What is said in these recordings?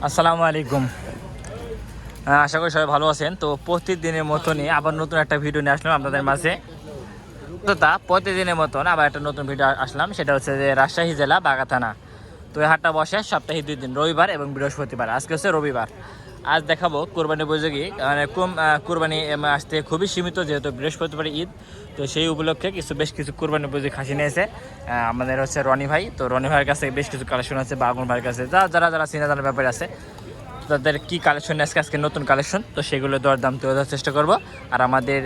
আসসালামু আলাইকুম। আশা করি সবাই ভালো আছেন। তো প্রতিদিনের মতনই আবার নতুন একটা ভিডিও নিয়ে আসলাম আপনাদের মাঝে। তো প্রতিদিনের মতন আবার একটা নতুন ভিডিও আসলাম, সেটা হচ্ছে যে রাজশাহী জেলা বাগা থানা। তো এই হাটটা বসে সপ্তাহে 2 দিন, রবিবার এবং বৃহস্পতিবার। আজকে হচ্ছে রবিবার। আজ দেখাবো কোরবানি উপযোগী, মানে কোরবানি আসতে খুবই সীমিত, যেহেতু বৃহস্পতিবার ঈদ। তো সেই উপলক্ষে বেশ কিছু কোরবানি উপযোগী খাসি নিয়েছে আমাদের হচ্ছে রনি ভাই। তো রনি ভাইয়ের কাছে বেশ কিছু কালেকশন আছে, বা আগুন ভাইয়ের কাছে যারা চিনা জানার ব্যাপারে আছে, তাদের কী কালেকশন আজকে নতুন কালেকশন, তো সেগুলো দরদাম তুলে ধরার চেষ্টা করব। আর আমাদের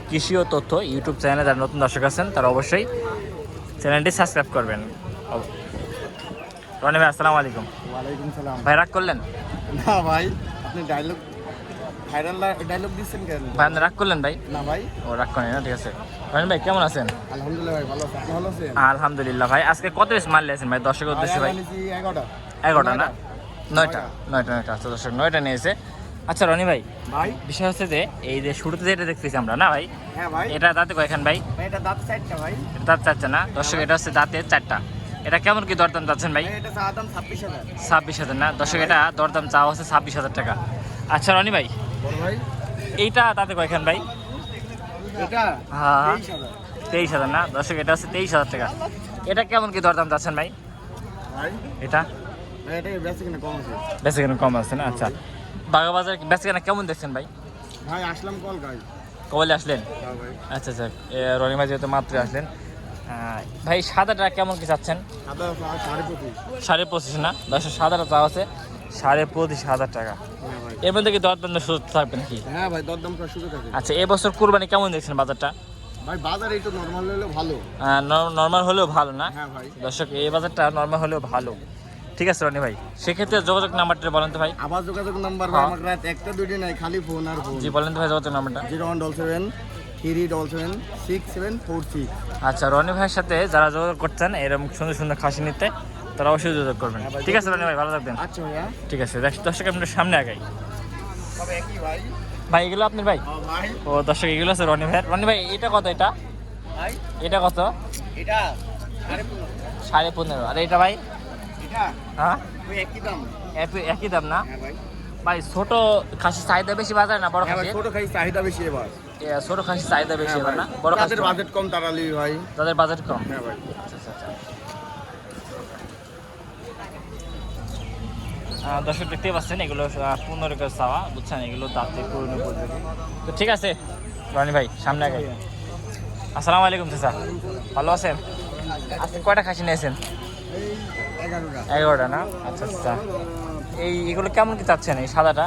কৃষি ও তথ্য ইউটিউব চ্যানেলে যারা নতুন দর্শক আছেন, তারা অবশ্যই চ্যানেলটি সাবস্ক্রাইব করবেন। রনি ভাই আসসালামু আলাইকুম। ওয়ালাইকুম সালাম। ভাই রাগ করলেন? না ভাই, আপনি ডায়লগ দিচ্ছেন কেন? ভাই আপনি রাগ করলেন ভাই? না ভাই। ও রাগ করেন না, ঠিক আছে। রনি ভাই কেমন আছেন? আলহামদুলিল্লাহ ভাই, ভালো আছি। আপনি ভালো আছেন? আলহামদুলিল্লাহ ভাই। আজকে কত পিস মাল নিয়েছেন ভাই দর্শকের উদ্দেশ্যে? ভাই 11টা। 11টা না, 9টা। আচ্ছা দর্শক 9টা নিয়েছে। আচ্ছা রনি ভাই, ভাই বিষয় হচ্ছে যে এই যে শুরুতে যেটা দেখতেছি আমরা না ভাই, হ্যাঁ ভাই, এটা দাঁতে কয়খান ভাই? এটা দাঁত সাইডটা ভাই। এটা দাঁত 4টা না দর্শক, এটা হচ্ছে দাঁতে 4টা। এটা কেমন কি দরদাম চাচ্ছেন ভাই? এটা চা দাম 26,000। 26,000 না দর্শক, এটা দরদাম চাওয়া হচ্ছে 26,000 টাকা। আচ্ছা রনি ভাই, বড় ভাই এইটা দাঁতে কয়খান ভাই? এটা হ্যাঁ 23,000। 23,000 না দর্শক, এটা হচ্ছে 23,000 টাকা। এটা কেমন কি দরদাম চাচ্ছেন ভাই? ভাই এটা এটা বেশি কিনা কম আছে? বেশি কেন কম আছে না? আচ্ছা, বাজার বেশি কেন কেমন দেখছেন ভাই? ভাই আসলাম কল গাই। কবলে আসলেন? হ্যাঁ ভাই। আচ্ছা আচ্ছা, রনি ভাই যেহেতু মাত্র আসলেন। ভাই সাদাটা কেমন কি চাচ্ছেন? সাদা 25,500। 25,500 না দর্শক, সাদাটা চাওয়া আছে 25,500 টাকা। হ্যাঁ ভাই। এর মধ্যে কি দরদাম সুযোগ থাকবে নাকি? হ্যাঁ ভাই, দরদাম করার সুযোগ আছে। আচ্ছা, এবছর কুরবানি কেমন দেখছেন বাজারটা? ভাই বাজার একটু নরমাল হলে ভালো। নর্মাল হলেও ভালো না হ্যাঁ ভাই। দর্শক, এই বাজারটা নর্মাল হলেও ভালো। ঠিক আছে রনি ভাই, সেক্ষেত্রে যোগাযোগ নাম্বারটা বলেন তো ভাই। আবার যোগাযোগ নাম্বার ভাই, আমার রাত একটা দুইটা নাই, খালি ফোন আর ফোন। জি বলেন তো ভাই যোগাযোগ নাম্বারটা। 0177 377 46। আচ্ছা, রনি ভাইয়ের সাথে যারা যোগাযোগ করছেন এরকম সুন্দর সুন্দর খাসি নিতে, তারা অবশ্যই যোগাযোগ করবেন। ঠিক আছে রনি ভাই, ভালো থাকবেন। আচ্ছা ভাইয়া। ঠিক আছে, দর্শক আপনার সামনে আগাই। তবে একই ভাই। ভাই এগুলো আপনার ভাই? ভাই ও দর্শক, এগুলো আছে রনি ভাই। রনি ভাই এটা কত? ভাই এটা কত? এটা 15.5। আর এটা ভাই? এটা হ্যাঁ ওই একই দাম। একই দাম না হ্যাঁ ভাই। ভাই? ছোট খাসি চাহিদা বেশি বাজারে না বড় হ্যাঁ ভাই, খাসি? ছোট খাই চাহিদা বেশি এবার। ছোট খাসি চাহিদা বেশি হ্যাঁ এবার না, ভাই। বড় খাসি তাদের বাজেট কম, তারা লিবি ভাই। তাদের বাজেট কম। হ্যাঁ ভাই। আচ্ছা আচ্ছা আচ্ছা। দর্শক দেখতেই পাচ্ছেন এগুলো 15 করে চাওয়া, বুঝছেন? এগুলো দাঁতে পুরনো পদ্ধতি। তো ঠিক আছে রনি ভাই, সামনে আগে। আসসালামু আলাইকুম চাচা, ভালো আছেন? আজকে কয়টা খাসি নিয়েছেন? 11টা না? আচ্ছা আচ্ছা। এগুলো কেমন কি চাচ্ছেন? এই সাদাটা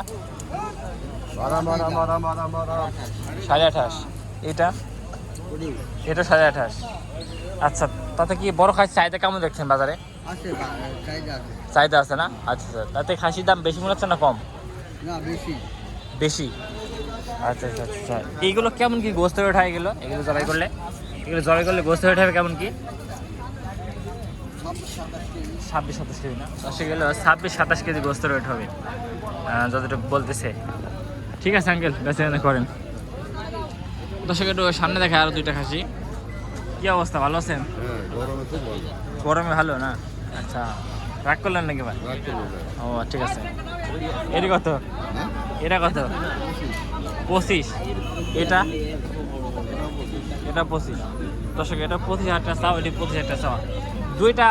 28.5। এটা 28.5। আচ্ছা, তাতে কি বড় খাসি চাহিদা কেমন দেখছেন বাজারে? আছে চাহিদা আছে না? আচ্ছা আচ্ছা, তাতে খাসির দাম বেশি মনে হচ্ছে না কম? না বেশি। বেশি। আচ্ছা আচ্ছা আচ্ছা, এইগুলো কেমন কি গোস্ত ওঠা? এগুলো জবাই করলে গোস্ত ওঠাবে কেমন কি? 26-27 কেজি না দর্শক, গেল 26-27 কেজি গোস্ত ওয়েট হবে যতটুকু বলতেছে। ঠিক আছে আঙ্কেল, বেঁচে করেন। দর্শক একটু সামনে দেখে আরো 2টা খাসি। কি অবস্থা, ভালো আছেন? গরমে ভালো না? আচ্ছা, রাগ করলেন নাকি ভাই? ও ঠিক আছে। এটা কত? এটা কত? 25। এটা 25। দর্শক, এটা 25,000 টাকা চাও, এটি 25,000 টাকা চাওয়া। দুইটা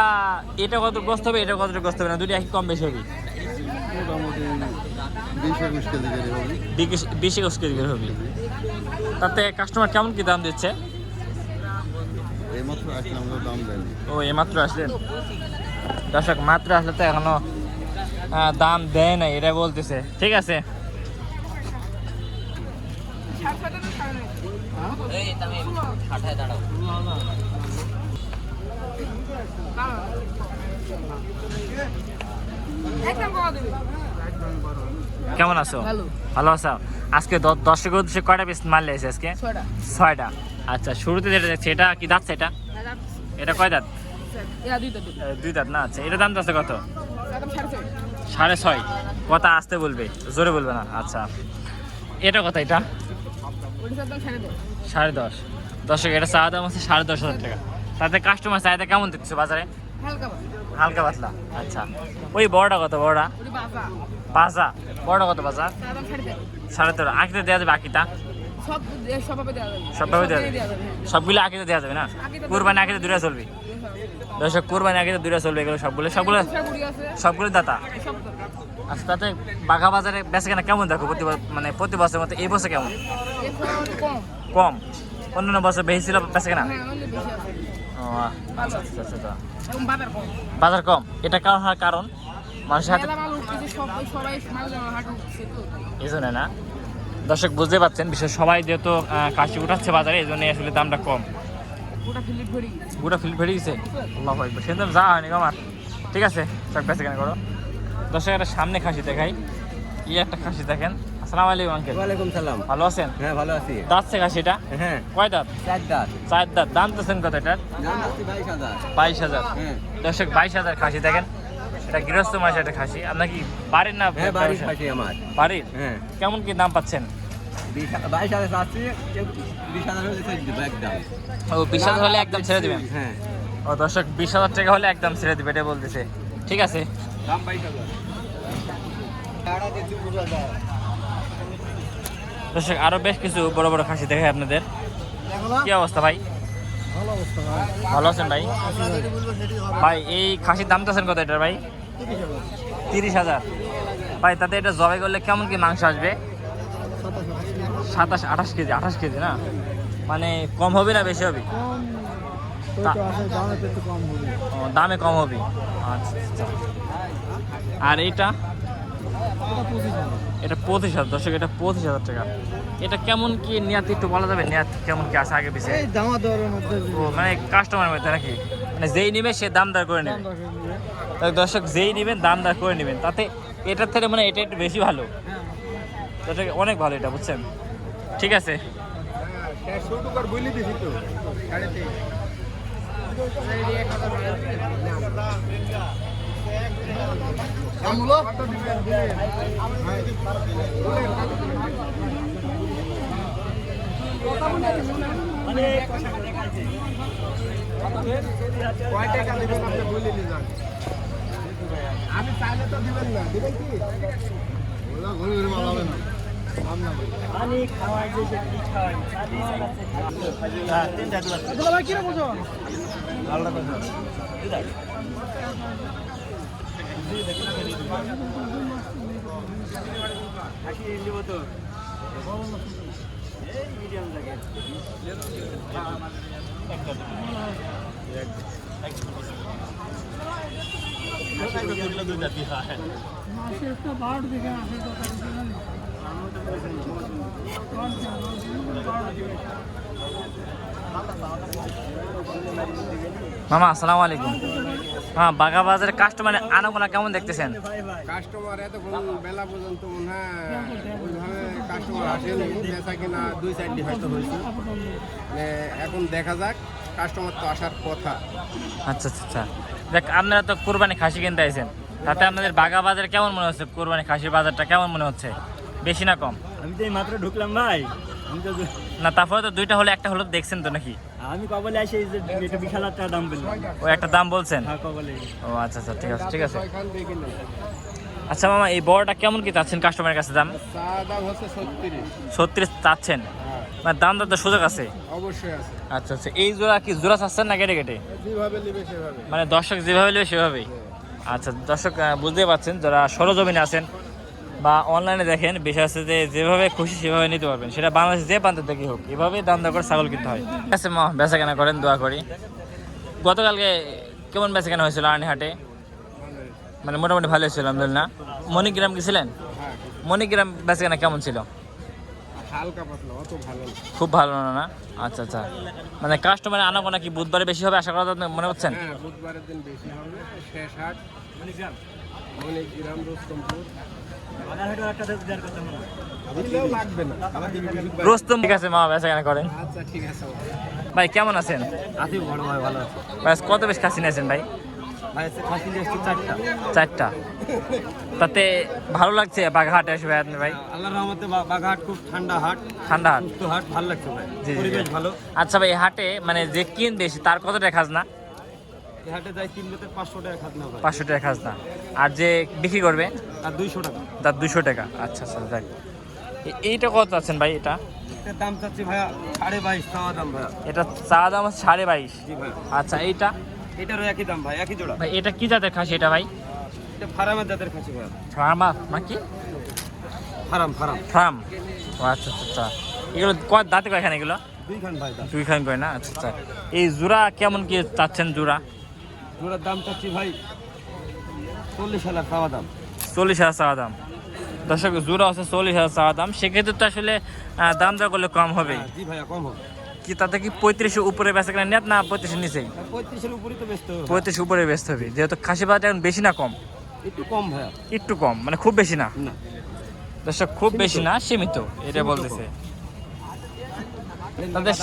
এটা কত গোস্ত হবে, এটা কত গোস্ত হবে না? দুইটা একই কম বেশি হবে? মোটামুটি 20-21 কেজি করে হবে। 20-21 কেজি করে হবে। তাতে কাস্টমার কেমন কি দাম দিচ্ছে? এইমাত্র আসলাম, দাম দেয়নি। ও এইমাত্র আসলেন দর্শক, মাত্র আসলে তো এখনো দাম দেয় নাই, এটা বলতেছে। ঠিক আছে, কেমন আছো? ভালো আছো? আজকে দর্শকের উদ্দেশ্যে কয়টা পিস মাল লেগেছে আজকে? 6টা। আচ্ছা, শুরুতে যেটা দেখছি এটা কি দাঁত? এটা কয় দাঁত? 2 দাঁত না? আচ্ছা, এটা দাম আছে কত? 6.5। কথা আসতে বলবে, জোরে বলবে না। আচ্ছা, এটা কত? এটা 10.5। দর্শক, এটা চা দাম আছে 10,500 টাকা। তাতে কাস্টমার চাহিদা কেমন দেখছো বাজারে? হালকা বাবা হালকা পাতলা। আচ্ছা, ওই বড়টা কত? বড়টা ওটি বাসা বাজা, বড়টা কত বাজা? সাদা ছাড়ি দেয় 13.5। আঁকিতে দেওয়া যাবে? আঁকিটা সব সবভাবে দেওয়া যাবে সবভাবে দেওয়া দেওয়া যাবে? যাবে সবগুলো আঁকিতে দেওয়া যাবে না? আঁকিতে কুরবানি আঁকিতে দূরে চলবে। দর্শক কুরবানি আঁকিতে দূরে চলবে এগুলো সবগুলো সবগুলো সবগুলি আছে সবগুলো দাতা। সব তো আচ্ছা, তাতে বাঘা বাজারে বেচা কেনা কেমন দেখো মানে প্রতি বছরের মতো এই বছর কেমন? একটু কম কম? অন্যান্য বছর বেশি ছিল বেচা কেনা? হ্যাঁ অনেক বেশি আছে ও আচ্ছা আচ্ছা আচ্ছা আচ্ছা। এবং বাজার কম বাজার কম, এটা কারণ হওয়ার কারণ মানুষের হাতে মেলা মাল উঠতেছে সবাই মাল হাট উঠছে তো এই জন্য না? দর্শক বুঝতে পারছেন, বিশেষ সবাই যেহেতু কাশি উঠাচ্ছে বাজারে, এই জন্য আসলে দামটা কম। ওটা ফিলিপ ভরি গেছে গোটা ফিল ফেটে গেছে। আল্লাহ একবার সেদিন যা হয়নি গো আমার। ঠিক আছে, সব বেচা কেনা করো। দর্শক একটা সামনে খাসি দেখাই, একটা খাসি দেখেন। আসসালামু আলাইকুম আঙ্কেল। ওয়ালাইকুম সালাম। ভালো আছেন? হ্যাঁ ভালো আছি। দাঁতছে খাসিটা? হ্যাঁ কয় দাঁত? 4 দাঁত। 4 দাঁত। দাম দিচ্ছেন কত এটার? দাম আছে 22,000। 22,000। হ্যাঁ দর্শক 22,000 খাসি দেখেন। এটা গৃহস্থ মাসে একটা খাসি। আপনার কি বাড়ির না হ্যাঁ বাড়ির ব্যবসা? খাসি আমার। বাড়ির। হ্যাঁ কেমন কি দাম পাচ্ছেন? 22,000 আছে, 20,000 হলে ছেড়ে দিব একদম। ও 20,000 হলে একদম ছেড়ে দিবেন? হ্যাঁ ও দর্শক 20,000 টাকা হলে একদম ছেড়ে দিবে, এটা বলতেছে। ঠিক আছে। দাম 22,000। দর্শক আরো বেশ কিছু বড় বড় খাসি দেখাই আপনাদের। কি অবস্থা ভাই? ভালো আছেন ভাই? ভাই এই খাসির দাম চাচ্ছেন কত এটার ভাই? 30,000। ভাই তাতে এটা জবাই করলে কেমন কি মাংস আসবে? 27-28 কেজি। 28 কেজি না, মানে কম হবে না বেশি হবে? ও, দামে কম হবে। আচ্ছা আচ্ছা। আর এইটা? এটা 25,000। দর্শক এটা 25,000 টাকা। এটা কেমন কি নিয়াত একটু বলা যাবে? নিয়াত কেমন কি আছে আগে পিছে? ও মানে কাস্টমার মধ্যে নাকি, মানে যেই নিবে সে দাম দর করে নেবে? তাই দর্শক যেই নেবেন দাম দর করে নেবেন, তাতে এটার থেকে মানে এটা একটু বেশি ভালো। এটা অনেক ভালো এটা, বুঝছেন? ঠিক আছে। আমি চাইলে তো দিবেন না, দিবেন কি? ওরা ঘুরে ঘুরে ভালো হবে না। মামা আসসালামু আলাইকুম। হ্যাঁ, বাঘা বাজারের কাস্টমার আনাগোনা কেমন দেখতেছেন? কাস্টমার এতক্ষণ বেলা পর্যন্ত মনে হয় ওইভাবে কাস্টমার আসেনি, বেচা কিনা 2-4টি হয়তো হয়েছে। এখন দেখা যাক, কাস্টমার তো আসার কথা। আচ্ছা আচ্ছা আচ্ছা। দেখ আপনারা তো কোরবানি খাসি কিনতে আইছেন, তাতে আপনাদের বাঘা বাজার কেমন মনে হচ্ছে? কোরবানি খাসির বাজারটা কেমন মনে হচ্ছে? বেশি না কম? আমি তো এই মাত্র ঢুকলাম ভাই, আমি তো না তারপরে তো দুইটা হলে একটা হলো দেখছেন তো নাকি? আমি কবলে আসি এই যে এটা 20,000 টাকা দাম বললাম। ও একটা দাম বলছেন? হ্যাঁ কবলে। ও আচ্ছা আচ্ছা, ঠিক আছে ঠিক আছে। এখান থেকে নেই। আচ্ছা মামা, এই বড়টা কেমন কি চাচ্ছেন কাস্টমারের কাছে দাম? চা দাম হচ্ছে 36। 36 চাচ্ছেন? হ্যাঁ মানে দাম দর তো সুযোগ আছে? অবশ্যই আছে, আচ্ছা আচ্ছা। এই জোড়া কি জোড়া চাচ্ছেন না কেটে কেটে? যেভাবে নেবে সেভাবে। মানে দর্শক যেভাবে নেবে সেভাবেই? আচ্ছা দর্শক বুঝতেই পারছেন, যারা সরজমিনে আছেন বা অনলাইনে দেখেন, বিষয় হচ্ছে যে যেভাবে খুশি সেভাবে নিতে পারবেন, সেটা বাংলাদেশ যে প্রান্ত থেকে হোক, এভাবেই দাম দর করে ছাগল কিনতে হয়। ঠিক আছে মা, বেচা কেনা করেন, দোয়া করি। গতকালকে কেমন বেচা কেনা হয়েছিল রানীহাটে? মানে মোটামুটি ভালো ছিল আলহামদুলিল্লাহ। মণিগ্রাম গেছিলেন? হ্যাঁ মণিগ্রাম বেচা কেনা কেমন ছিল? হালকা পাতলা, অত ভালো না। খুব ভালো না? আচ্ছা আচ্ছা। মানে কাস্টমার আনাগোনা কি বুধবারে বেশি হবে আশা করা মনে করছেন? হ্যাঁ বুধবারের দিন বেশি হবে। শেষ হাট মণিগ্রাম, রোস্তমপুর। বাজারহাটও একটা দেওয়ার কথা মনে হয়। দিলেও লাগবে না, আমাদের বৃহস্পতিবার। রোস্তম। ঠিক আছে মা, বেচা কেনা করেন। আচ্ছা ঠিক আছে ভাই কেমন আছেন? আছি বড় ভাই, ভালো আছে। ব্যাস কত বেশ খাসি নিয়েছেন ভাই? ভাই খাসি নিয়ে এসেছি 4টা। 4টা। তাতে ভালো লাগছে বাঘাহাটে এসে ভাই আপনি ভাই? আল্লাহর রহমতে বাঘাট খুব ঠান্ডা হাট, ঠান্ডা হাট। সুস্থ হাট, ভালো লাগছে ভাই, জি, জি, জি। পরিবেশ ভালো। আচ্ছা ভাই, এই হাটে মানে যে কিনবে তার কত টাকা খাজনা? এই হাটে যাই কিনবে তো 500 টাকা খাজনা ভাই, 500 টাকা খাজনা। আর যে বিক্রি করবে আর 200 টাকা। তার 200 টাকা। আচ্ছা আচ্ছা, যাক। এইটা কত আছেন ভাই? এটা এটার দাম চাচ্ছি ভাইয়া 22.5 চাওয়া দাম ভাইয়া। এটা চা দাম 22.5। জি ভাই, আচ্ছা, এইটা এটারও একই দাম ভাই, একই জোড়া। ভাই এটা কি জাতের খাসি এটা ভাই? এটা ফার্মের জাতের খাসি ভাইয়া, ফার্মা নাকি? ফার্ম। ফার্ম। ও আচ্ছা আচ্ছা আচ্ছা। এগুলো কয় দাঁতে কয়খান এগুলো? 2 খান ভাই দাম। 2 খান করে না? আচ্ছা আচ্ছা। এই জোড়া কেমন কি চাচ্ছেন জোড়া? জোড়ার দাম চাচ্ছি ভাই 40,000 চাওয়া দাম। 40,000 চাওয়া দাম। দর্শক, জোড়া আছে 40,000 চাওয়া দাম। সেক্ষেত্রে তো আসলে দাম দর করলে কম হবে। জি ভাইয়া, কম হবে। কি তাতে কি 35 উপরে বেচা কেনা নেট না 35 নিচেই? 35-এর উপরই তো ব্যস্ত হবে। 35 উপরে বেচতে হবে, যেহেতু খাসি বাজার এখন বেশি না কম? একটু কম ভাইয়া। একটু কম, মানে খুব বেশি না। না, দর্শক, খুব বেশি না, সীমিত, এটা সীমিত বলতেছে। তাদের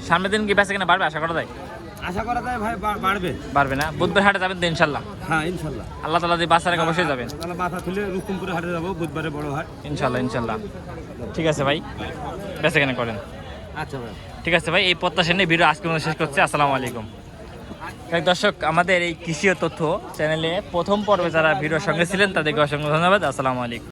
সামনের দিন কি বেচা কেনা বাড়বে আশা করা যায়? আশা করা যায় ভাই বাড়বে। বাড়বে না? বুধবার হাটে যাবেন তো ইনশাল্লাহ? হ্যাঁ ইনশাল্লাহ। আল্লাহ তাআলা দিয়ে বাঁচা রেখে অবশ্যই যাবেন তাহলে মাথা তুলে রুস্তুমপুরে হাটে যাবো, বুধবারে বড় হাট। ইনশাল্লাহ ইনশাল্লাহ। ঠিক আছে ভাই, বেচা কেনা করেন। আচ্ছা ভাই, ঠিক আছে ভাই, এই প্রত্যাশা নিয়ে ভিডিও আজকে শেষ করছি। আসসালামু আলাইকুম। দর্শক, আমাদের এই কৃষি ও তথ্য চ্যানেলে প্রথম পর্বে যারা ভিডিওর সঙ্গে ছিলেন তাদেরকে অসংখ্য ধন্যবাদ। আসসালামু আলাইকুম।